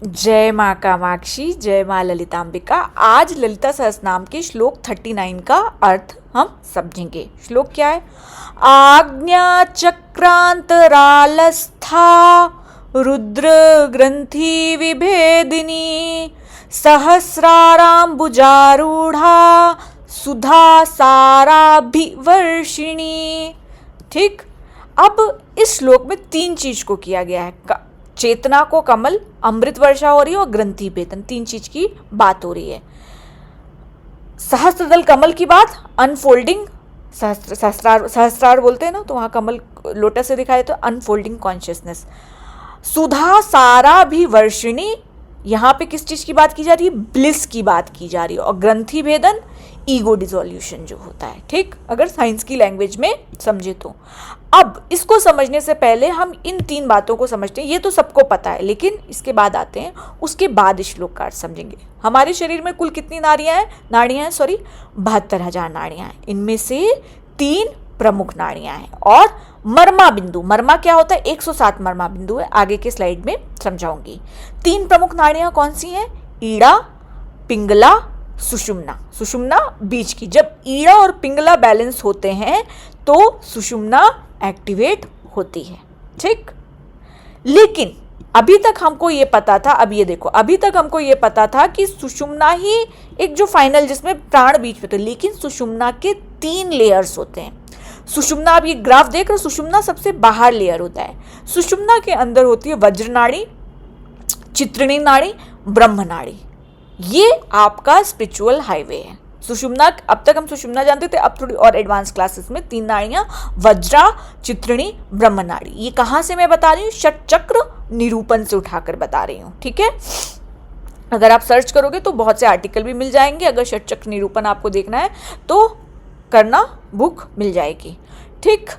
जय माँ कामाक्षी, जय माँ ललितांबिका। आज ललिता सहस्रनाम के श्लोक 39 का अर्थ हम समझेंगे। श्लोक क्या है? आज्ञा चक्रांतरालस्था रुद्र ग्रंथि विभेदिनी सहस्राराम्बुजारूढ़ा सुधा साराभिवर्षिणी। ठीक, अब इस श्लोक में तीन चीज को किया गया है। चेतना को कमल, अमृत वर्षा हो रही है और ग्रंथि भेदन, तीन चीज की बात हो रही है। सहस्त्रदल कमल की बात, अनफोल्डिंग, सहस्रार बोलते हैं ना, तो वहां कमल लोटस से दिखाए तो अनफोल्डिंग कॉन्शियसनेस। सुधा सारा भी वर्षिणी, यहां पे किस चीज की बात की जा रही है? ब्लिस की बात की जा रही है। और ग्रंथि भेदन, ईगो डिसोल्यूशन जो होता है। ठीक, अगर साइंस की लैंग्वेज में समझे तो। अब इसको समझने से पहले हम इन तीन बातों को समझते हैं। ये तो सबको पता है, लेकिन इसके बाद आते हैं, उसके बाद श्लोक का अर्थ समझेंगे। हमारे शरीर में कुल कितनी नाड़ियां हैं? 72,000 नाड़ियां हैं। इनमें से 3 प्रमुख नाड़ियां हैं और मर्मा बिंदु। मर्मा क्या होता है? 107 मर्मा बिंदु है, आगे के स्लाइड में समझाऊंगी। 3 प्रमुख नाड़ियां कौन सी हैं? ईड़ा, पिंगला, सुषुम्ना। सुषुम्ना बीच की। जब ईड़ा और पिंगला बैलेंस होते हैं तो सुषुम्ना एक्टिवेट होती है। ठीक, लेकिन अभी तक हमको ये पता था, अब ये देखो, अभी तक हमको ये पता था कि सुषुम्ना ही एक जो फाइनल जिसमें प्राण बीच में होते हैं, लेकिन सुषुम्ना के 3 लेयर्स होते हैं। सुषुम्ना, आप ये ग्राफ देख रहे हो, सुषुम्ना सबसे बाहर लेयर होता है। सुषुम्ना के अंदर होती है वज्र नाड़ी, चित्रिणी नाड़ी, ब्रह्म नाड़ी। ये आपका स्पिरिचुअल हाईवे है। सुषुम्ना, अब तक हम सुषुम्ना जानते थे, अब थोड़ी और एडवांस क्लासेस में 3 नाड़ियां, वज्रा, चित्रिणी, ब्रह्म नाड़ी। ये कहां से मैं बता रही हूँ? षट चक्र निरूपण से उठाकर बता रही हूँ। ठीक है, अगर आप सर्च करोगे तो बहुत से आर्टिकल भी मिल जाएंगे। अगर षट चक्र निरूपण आपको देखना है तो करना, बुक मिल जाएगी। ठीक,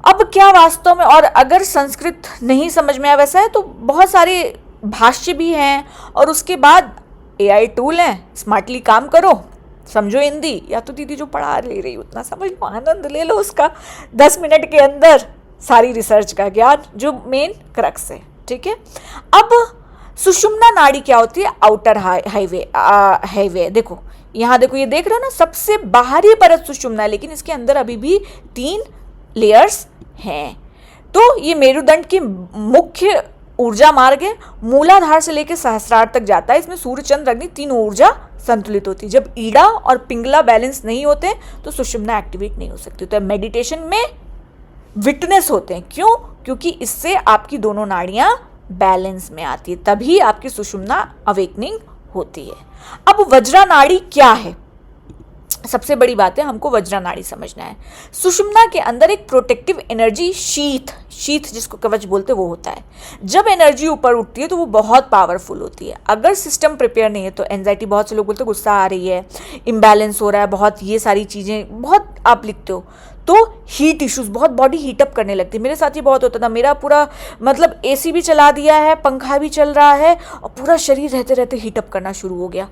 अब क्या वास्तव में, और अगर संस्कृत नहीं समझ में आया वैसा है तो बहुत सारे भाष्य भी हैं, और उसके बाद AI टूल हैं, स्मार्टली काम करो, समझो हिंदी, या तो दीदी जो पढ़ा ले रही उतना समझ लो, आनंद ले लो उसका। 10 मिनट के अंदर सारी रिसर्च का ज्ञान, जो मेन क्रक्स है। ठीक है, अब सुषुम्ना नाड़ी क्या होती है? Outer highway. देखो यहाँ, देखो ये देख रहे हो ना, सबसे बाहरी परत सुषुम्ना है, लेकिन इसके अंदर अभी भी 3 लेयर्स हैं। तो ये मेरुदंड की मुख्य ऊर्जा मार्ग है, मूलाधार से लेकर सहस्रार तक जाता है। इसमें सूर्य, चंद्र, अग्नि, 3 ऊर्जा संतुलित होती है। जब ईड़ा और पिंगला बैलेंस नहीं होते तो सुषुम्ना एक्टिवेट नहीं हो सकती। तो मेडिटेशन में विटनेस होते हैं। क्यों? क्योंकि इससे आपकी दोनों नाड़ियां बैलेंस में आती है, तभी आपकी सुषुम्ना अवेकनिंग होती है। अब वज्रा नाड़ी क्या है? सबसे बड़ी बात है, हमको वज्रा नाड़ी समझना है। सुषुम्ना के अंदर एक प्रोटेक्टिव एनर्जी, शीथ जिसको कवच बोलते हैं, वो होता है। जब एनर्जी ऊपर उठती है तो वो बहुत पावरफुल होती है। अगर सिस्टम प्रिपेयर नहीं है तो एंजाइटी, बहुत से लोग बोलते हैं गुस्सा आ रही है, इम्बैलेंस हो रहा है, बहुत ये सारी चीज़ें बहुत आप लिखते हो, तो हीट इश्यूज, बहुत बॉडी हीटअप करने लगती है। मेरे साथ ये बहुत होता था। मेरा पूरा मतलब AC भी चला दिया है, पंखा भी चल रहा है, और पूरा शरीर रहते रहते हीटअप करना शुरू हो गया।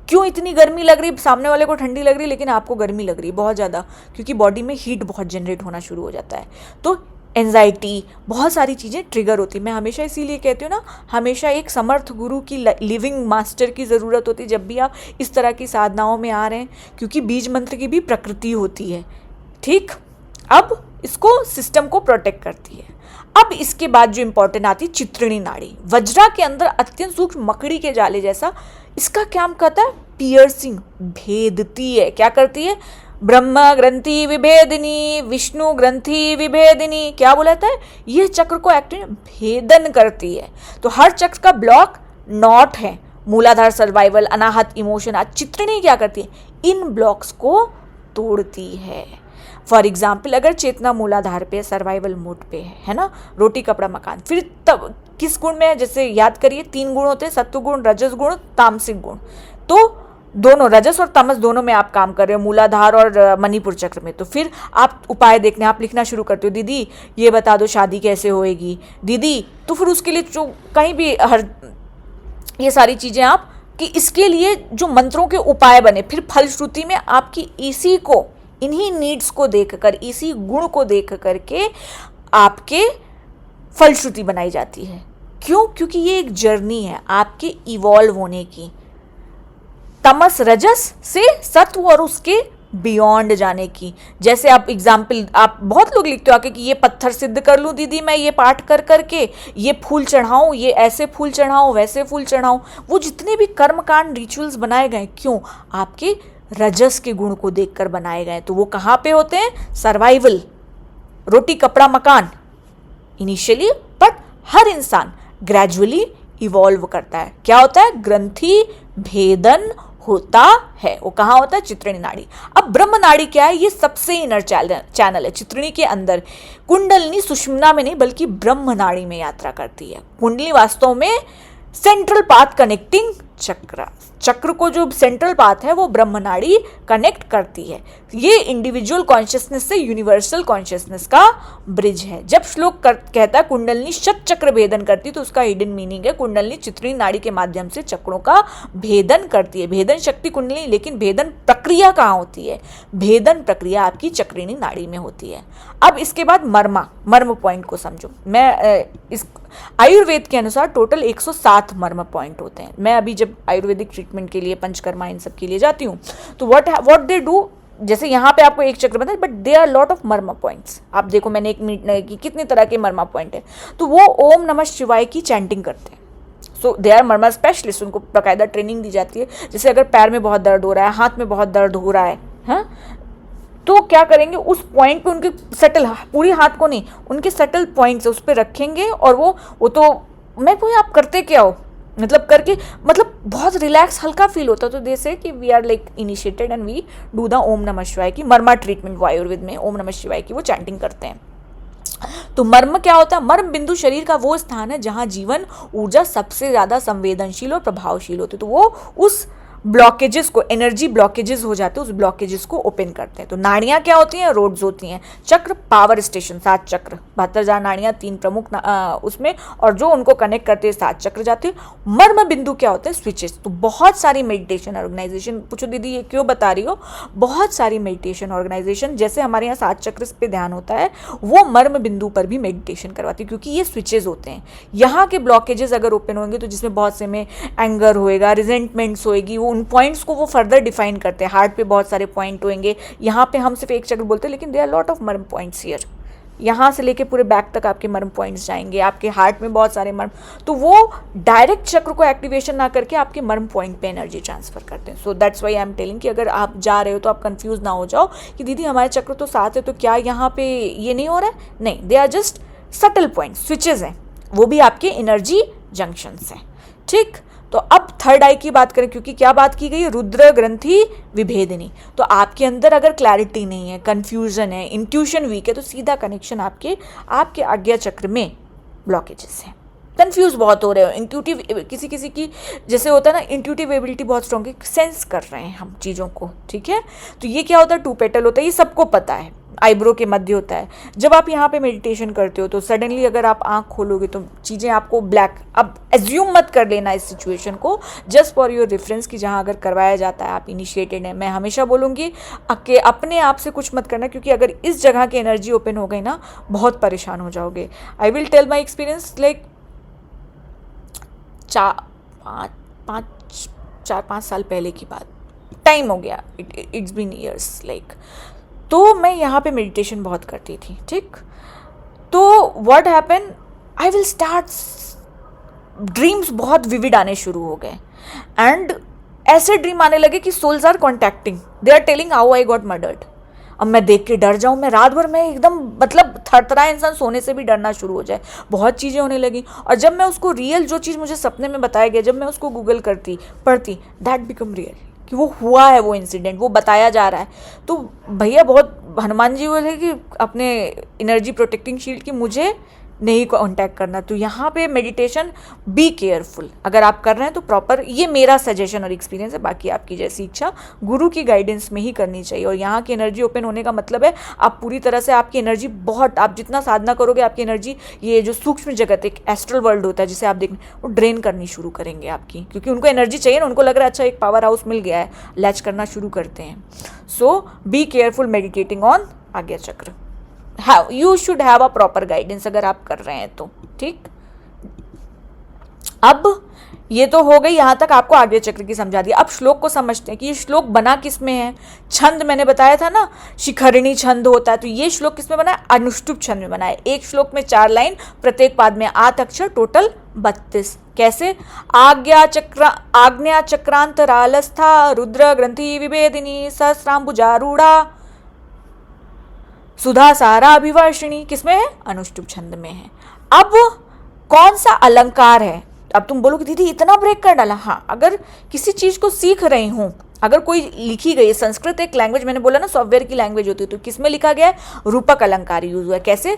क्यों? इतनी गर्मी लग रही, सामने वाले को ठंडी लग रही, लेकिन आपको गर्मी लग रही है बहुत ज़्यादा, क्योंकि बॉडी में हीट बहुत जनरेट होना शुरू हो जाता है। तो एंजाइटी, बहुत सारी चीज़ें ट्रिगर होती है। मैं हमेशा इसीलिए कहती हूँ ना, हमेशा एक समर्थ गुरु की, लिविंग मास्टर की ज़रूरत होती है जब भी आप इस तरह की साधनाओं में आ रहे हैं, क्योंकि बीज मंत्र की भी प्रकृति होती है। ठीक, अब इसको, सिस्टम को प्रोटेक्ट करती है। अब इसके बाद जो इंपॉर्टेंट आती है चित्रिणी नाड़ी, वज्रा के अंदर अत्यंत सूक्ष्म मकड़ी के जाले जैसा। इसका क्या करता है? पियर्सिंग, भेदती है। क्या करती है? ब्रह्म ग्रंथि विभेदिनी, विष्णु ग्रंथि विभेदिनी। क्या बोलाता है? यह चक्र को एक्टिव भेदन करती है। तो हर चक्र का ब्लॉक नॉट है, मूलाधार, सर्वाइवल, अनाहत, इमोशन। चित्रिणी क्या करती है? इन ब्लॉक्स को तोड़ती है। फॉर एग्जाम्पल, अगर चेतना मूलाधार पे, सर्वाइवल मोड पे है ना, रोटी कपड़ा मकान, फिर तब किस गुण में है? जैसे याद करिए, 3 गुण होते हैं, सत्व गुण, रजस गुण, तामसिक गुण। तो दोनों, रजस और तमस दोनों में आप काम कर रहे हो, मूलाधार और मणिपुर चक्र में। तो फिर आप उपाय देखने, आप लिखना शुरू करते हो, दीदी ये बता दो शादी कैसे होएगी दीदी। तो फिर उसके लिए जो कहीं भी ये सारी चीज़ें आप, कि इसके लिए जो मंत्रों के उपाय बने, फिर फलश्रुति में आपकी इसी को, इन्हीं नीड्स को देखकर, इसी गुण को देख करके आपके फलश्रुति बनाई जाती है। क्यों? क्योंकि ये एक जर्नी है आपके इवॉल्व होने की, तमस रजस से सत्व और उसके बियॉन्ड जाने की। जैसे आप एग्जाम्पल, आप बहुत लोग लिखते हो आके कि ये पत्थर सिद्ध कर लूं दीदी मैं ये पाठ कर करके, ये फूल चढ़ाऊं, ये ऐसे फूल चढ़ाऊं, वैसे फूल चढ़ाऊं। वो जितने भी कर्मकांड रिचुअल्स बनाए गए, क्यों? आपके रजस के गुण को देखकर बनाए गए। तो वो कहाँ पे होते हैं? सर्वाइवल, रोटी कपड़ा मकान इनिशियली, बट हर इंसान ग्रेजुअली इवॉल्व करता है। क्या होता है? ग्रंथि भेदन होता है। वो कहाँ होता है? चित्रिणी नाड़ी। अब ब्रह्म नाड़ी क्या है? ये सबसे इनर चैनल है चित्रिणी के अंदर। कुंडलिनी सुषुम्ना में नहीं बल्कि ब्रह्म नाड़ी में यात्रा करती है। कुंडली वास्तव में सेंट्रल पाथ कनेक्टिंग चक्र, चक्र को जो सेंट्रल पाथ है वो ब्रह्म नाड़ी कनेक्ट करती है। ये इंडिविजुअल कॉन्शियसनेस से यूनिवर्सल कॉन्शियसनेस का ब्रिज है। जब श्लोक कहता है कुंडलिनी शत चक्र भेदन करती, तो उसका हिडन मीनिंग है कुंडलिनी चित्रिणी नाड़ी के माध्यम से चक्रों का भेदन करती है। भेदन शक्ति कुंडलिनी, लेकिन भेदन प्रक्रिया कहाँ होती है? भेदन प्रक्रिया आपकी चक्रिणी नाड़ी में होती है। अब इसके बाद मर्म पॉइंट को समझो। मैं इस आयुर्वेद के अनुसार टोटल 107 मर्म पॉइंट होते हैं। मैं अभी जब आयुर्वेदिक ट्रीटमेंट के लिए, पंचकर्मा इन सब के लिए जाती हूँ, तो व्हाट दे डू, जैसे यहाँ पे आपको एक चक्र बताए, but they are lot of marma points. आप देखो मैंने 1 मिनट की कितने तरह के मर्मा पॉइंट है। तो वो ओम नमः शिवाय की चैंटिंग करते हैं। सो दे आर मर्मा स्पेशलिस्ट, उनको बाकायदा ट्रेनिंग दी जाती है। जैसे अगर पैर में बहुत दर्द हो रहा है, हाथ में बहुत दर्द हो रहा है, हाँ, तो क्या करेंगे? उस पॉइंट पे उनके सटल, पूरी हाथ को नहीं, उनके सटल पॉइंट्स उस पर रखेंगे। और वो तो मैं कोई, आप करते क्या हो मतलब करके, मतलब बहुत रिलैक्स हल्का फील होता। तो दे से कि we are like initiated and we do the Om Namah Shivaya की मर्मा ट्रीटमेंट। वो आयुर्वेद में ओम नमः शिवाय की वो चैंटिंग करते हैं। तो मर्म क्या होता है? मर्म बिंदु शरीर का वो स्थान है जहां जीवन ऊर्जा सबसे ज्यादा संवेदनशील और प्रभावशील होती है। तो वो उस ब्लॉकेजेस को, एनर्जी ब्लॉकेजेस हो जाते हैं, उस ब्लॉकेजेस को ओपन करते हैं। तो नाड़ियां क्या होती हैं? रोड्स होती हैं। चक्र पावर स्टेशन, 7 चक्र, 72,000 नाड़ियां, 3 प्रमुख उसमें, और जो उनको कनेक्ट करते हैं 7 चक्र जाते हैं। मर्म बिंदु क्या होते हैं? स्विचेस। तो बहुत सारी मेडिटेशन ऑर्गेनाइजेशन, पूछो दीदी ये क्यों बता रही हो? बहुत सारी मेडिटेशन ऑर्गेनाइजेशन, जैसे हमारे यहाँ 7 चक्र पे ध्यान होता है, वो मर्म बिंदु पर भी मेडिटेशन करवाती है, क्योंकि ये स्विचेस होते हैं। यहाँ के ब्लॉकेजेस अगर ओपन होंगे तो जिसमें बहुत से में एंगर होएगा, रिजेंटमेंट्स होएगी, वो उन पॉइंट्स को वो फर्दर डिफाइन करते हैं। हार्ट पे बहुत सारे पॉइंट होंगे, यहाँ पे हम सिर्फ एक चक्र बोलते हैं, लेकिन दे आर लॉट ऑफ मर्म पॉइंट्स हियर। यहाँ से लेके पूरे बैक तक आपके मर्म पॉइंट्स जाएंगे, आपके हार्ट में बहुत सारे मर्म। तो वो डायरेक्ट चक्र को एक्टिवेशन ना करके आपके मर्म पॉइंट पे एनर्जी ट्रांसफर करते हैं। So that's why I am telling कि अगर आप जा रहे हो तो आप कंफ्यूज ना हो जाओ कि दीदी हमारे चक्र तो 7 है, तो क्या यहाँ पे ये नहीं हो रहा है? नहीं, they are just subtle point, switches हैं, वो भी आपके एनर्जी जंक्शंस हैं। ठीक, तो अब थर्ड आई की बात करें, क्योंकि क्या बात की गई है? रुद्र ग्रंथि विभेदिनी। तो आपके अंदर अगर क्लैरिटी नहीं है, कंफ्यूजन है, इंट्यूशन वीक है, तो सीधा कनेक्शन आपके आज्ञा चक्र में ब्लॉकेजेस है। कंफ्यूज बहुत हो रहे हो, इंट्यूटिव, किसी की जैसे होता है ना, इंट्यूटिव एबिलिटी बहुत स्ट्रॉन्ग है, सेंस कर रहे हैं हम चीज़ों को। ठीक है, तो ये क्या होता है? 2 पेटल होता है, ये सबको पता है। आईब्रो के मध्य होता है। जब आप यहाँ पे मेडिटेशन करते हो तो सडनली अगर आप आंख खोलोगे तो चीज़ें आपको ब्लैक, अब एज्यूम मत कर लेना इस सिचुएशन को, जस्ट फॉर योर रेफरेंस कि जहाँ अगर करवाया जाता है आप इनिशिएटेड हैं। मैं हमेशा बोलूँगी कि अपने आप से कुछ मत करना, क्योंकि अगर इस जगह की एनर्जी ओपन हो गई ना, बहुत परेशान हो जाओगे। I will tell my experience, like 4-5 साल पहले की बात, टाइम हो गया, इट्स बीन ईयर्स लाइक। तो मैं यहाँ पे मेडिटेशन बहुत करती थी। ठीक, तो what happen, I will start, dreams बहुत विविड आने शुरू हो गए, एंड ऐसे ड्रीम आने लगे कि souls are contacting, they are telling how I got murdered. अब मैं देख के डर जाऊँ, मैं रात भर में एकदम मतलब थरथराए, इंसान सोने से भी डरना शुरू हो जाए, बहुत चीज़ें होने लगी। और जब मैं उसको रियल, जो चीज़ मुझे सपने में बताया गया, जब मैं उसको गूगल करती पढ़ती, दैट बिकम रियल, कि वो हुआ है, वो इंसिडेंट वो बताया जा रहा है। तो भैया बहुत हनुमान जी बोले कि अपने एनर्जी प्रोटेक्टिंग शील्ड की मुझे नहीं कॉन्टैक्ट करना। तो यहाँ पे मेडिटेशन, बी केयरफुल, अगर आप कर रहे हैं तो प्रॉपर, ये मेरा सजेशन और एक्सपीरियंस है, बाकी आपकी जैसी इच्छा, गुरु की गाइडेंस में ही करनी चाहिए। और यहाँ की एनर्जी ओपन होने का मतलब है आप पूरी तरह से, आपकी एनर्जी बहुत, आप जितना साधना करोगे आपकी एनर्जी, ये जो सूक्ष्म जगत, एक एस्ट्रल वर्ल्ड होता है जिसे आप देखें, वो ड्रेन करनी शुरू करेंगे आपकी, क्योंकि उनको एनर्जी चाहिए ना, उनको लग रहा है अच्छा एक पावर हाउस मिल गया है, लैच करना शुरू करते हैं। सो बी केयरफुल मेडिटेटिंग ऑन आज्ञा चक्र। You should have a proper guidance अगर आप कर रहे हैं तो। ठीक, अब ये तो हो गई, यहाँ तक आपको आज्ञा चक्र की समझा दिया। अब श्लोक को समझते हैं कि ये श्लोक बना किस में है। छंद मैंने बताया था ना, शिखरिणी छंद होता है, तो ये श्लोक किस में बना है? अनुष्टुप छंद में बना है। एक श्लोक में 4 लाइन, प्रत्येक पाद में 8 अक्षर, टोटल 32। कैसे? आज्ञा चक्रांतरालस्था रुद्र ग्रंथि विभेदिनी सहस्रांबुजारूढ़ा सुधा सारा अभिवर्षिणी, किसमें है? अनुष्टुप छंद में है। अब कौन सा अलंकार है? अब तुम बोलोगे दीदी इतना ब्रेक कर डाला। हाँ, अगर किसी चीज को सीख रही हूं, अगर कोई लिखी गई है, संस्कृत एक लैंग्वेज, मैंने बोला ना सॉफ्टवेयर की लैंग्वेज होती है, तो किसमें लिखा गया है? रूपक अलंकार यूज हुआ है। कैसे?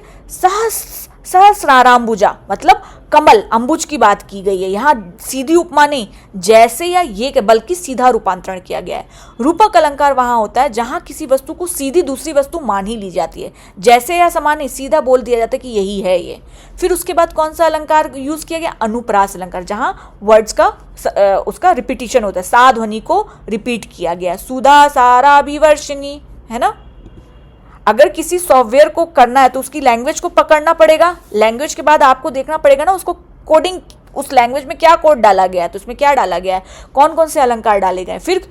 सहस्राराम्बुजा, मतलब कमल, अंबुज की बात की गई है यहाँ, सीधी उपमा नहीं, जैसे या ये, बल्कि सीधा रूपांतरण किया गया है। रूपक अलंकार वहां होता है जहां किसी वस्तु को सीधी दूसरी वस्तु मान ही ली जाती है, जैसे या समान नहीं, सीधा बोल दिया जाता है कि यही है ये। फिर उसके बाद कौन सा अलंकार यूज किया गया? अनुप्रास अलंकार, जहां वर्ड्स का उसका रिपीटिशन होता है, सा ध्वनि को रिपीट किया गया। सुधा सारा अभिवर्षिणी, है ना। अगर किसी सॉफ्टवेयर को करना है तो उसकी लैंग्वेज को पकड़ना पड़ेगा, लैंग्वेज के बाद आपको देखना पड़ेगा ना उसको कोडिंग, उस लैंग्वेज में क्या कोड डाला गया है, तो उसमें क्या डाला गया है, कौन कौन से अलंकार डाले गए। फिर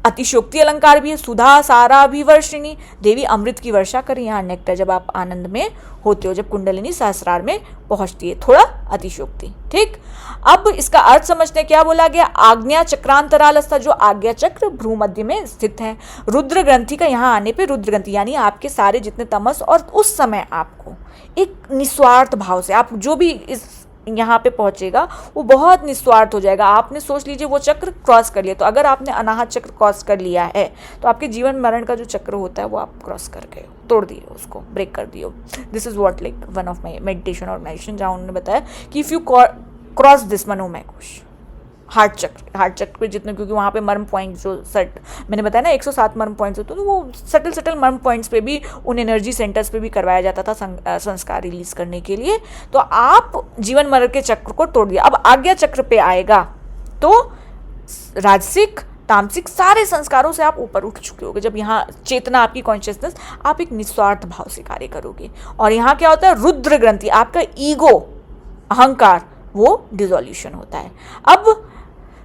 अतिशोक्ति अलंकार भी है, सुधा सारा अभिवर्षिणी, देवी अमृत की वर्षा करें, यहाँ नेक्टर, जब आप आनंद में होते हो, जब कुंडलिनी सहस्रार में पहुंचती है, थोड़ा अतिशोक्ति। ठीक, अब इसका अर्थ समझते हैं। क्या बोला गया? आज्ञा चक्रांतरालस्था, जो आज्ञा चक्र भ्रू मध्य में स्थित है। रुद्र ग्रंथि का यहाँ आने पे, रुद्र ग्रंथि यानी आपके सारे जितने तमस, और उस समय आपको एक निस्वार्थ भाव से, आप जो भी इस यहाँ पे पहुंचेगा वो बहुत निस्वार्थ हो जाएगा। आपने सोच लीजिए वो चक्र क्रॉस कर लिया, तो अगर आपने अनाहत चक्र क्रॉस कर लिया है तो आपके जीवन मरण का जो चक्र होता है वो आप क्रॉस कर गए, तोड़ दिए, उसको ब्रेक कर दिए। This is what like one of my meditation organisation, जहाँ उन्होंने बताया कि इफ यू क्रॉस दिस मनोमय कोश, हार्ट चक्र पे जितने, क्योंकि वहाँ पे मर्म पॉइंट जो मैंने बताया ना 107 मर्म पॉइंट्स होते हैं, तो वो सटल मर्म पॉइंट्स पे भी, उन एनर्जी सेंटर्स पे भी करवाया जाता था संस्कार रिलीज करने के लिए। तो आप जीवन मरण के चक्र को तोड़ दिया। अब आज्ञा चक्र पे आएगा तो राजसिक तामसिक सारे संस्कारों से आप ऊपर उठ चुके होगे। जब यहाँ चेतना, आपकी कॉन्शियसनेस, आप एक निस्वार्थ भाव से कार्य करोगे। और यहाँ क्या होता है? रुद्र ग्रंथि, आपका ईगो, अहंकार, वो डिसोल्यूशन होता है। अब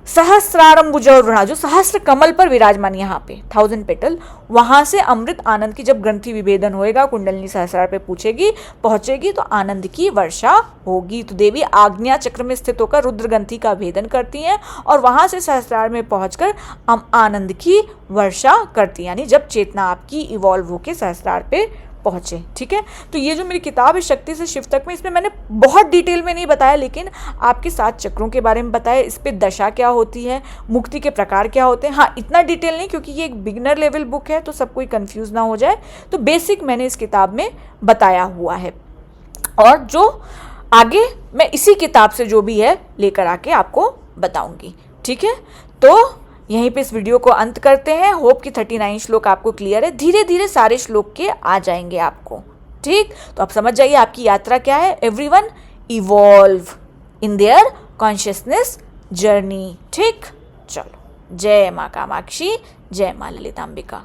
सहस्रारंभुजौर्वणा, जो सहस्र कमल पर विराजमान, यहाँ पे 1000 पेटल, वहां से अमृत आनंद की जब ग्रंथि विभेदन होएगा, कुंडलिनी सहस्रार पे पहुंचेगी तो आनंद की वर्षा होगी। तो देवी आज्ञा चक्र में स्थित होकर रुद्र ग्रंथि का भेदन करती हैं और वहां से सहस्रार में पहुंचकर आनंद की वर्षा करती हैं, यानी जब चेतना आपकी इवॉल्व होकर सहस्रार पे पहुंचे। ठीक है, तो ये जो मेरी किताब है शक्ति से शिव तक में, इसमें मैंने बहुत डिटेल में नहीं बताया, लेकिन आपके 7 चक्रों के बारे में बताया, इस पे दशा क्या होती है, मुक्ति के प्रकार क्या होते हैं। हाँ, इतना डिटेल नहीं, क्योंकि ये एक बिगिनर लेवल बुक है, तो सब कोई कंफ्यूज ना हो जाए। तो बेसिक मैंने इस किताब में बताया हुआ है, और जो आगे मैं इसी किताब से जो भी है लेकर आके आपको बताऊंगी। ठीक है, तो यहीं पे इस वीडियो को अंत करते हैं। होप कि 39 श्लोक आपको क्लियर है, धीरे धीरे सारे श्लोक के आ जाएंगे आपको। ठीक, तो आप समझ जाइए आपकी यात्रा क्या है। Everyone evolve in their consciousness journey. ठीक, चलो, जय माँ कामाक्षी, जय माँ ललितांबिका।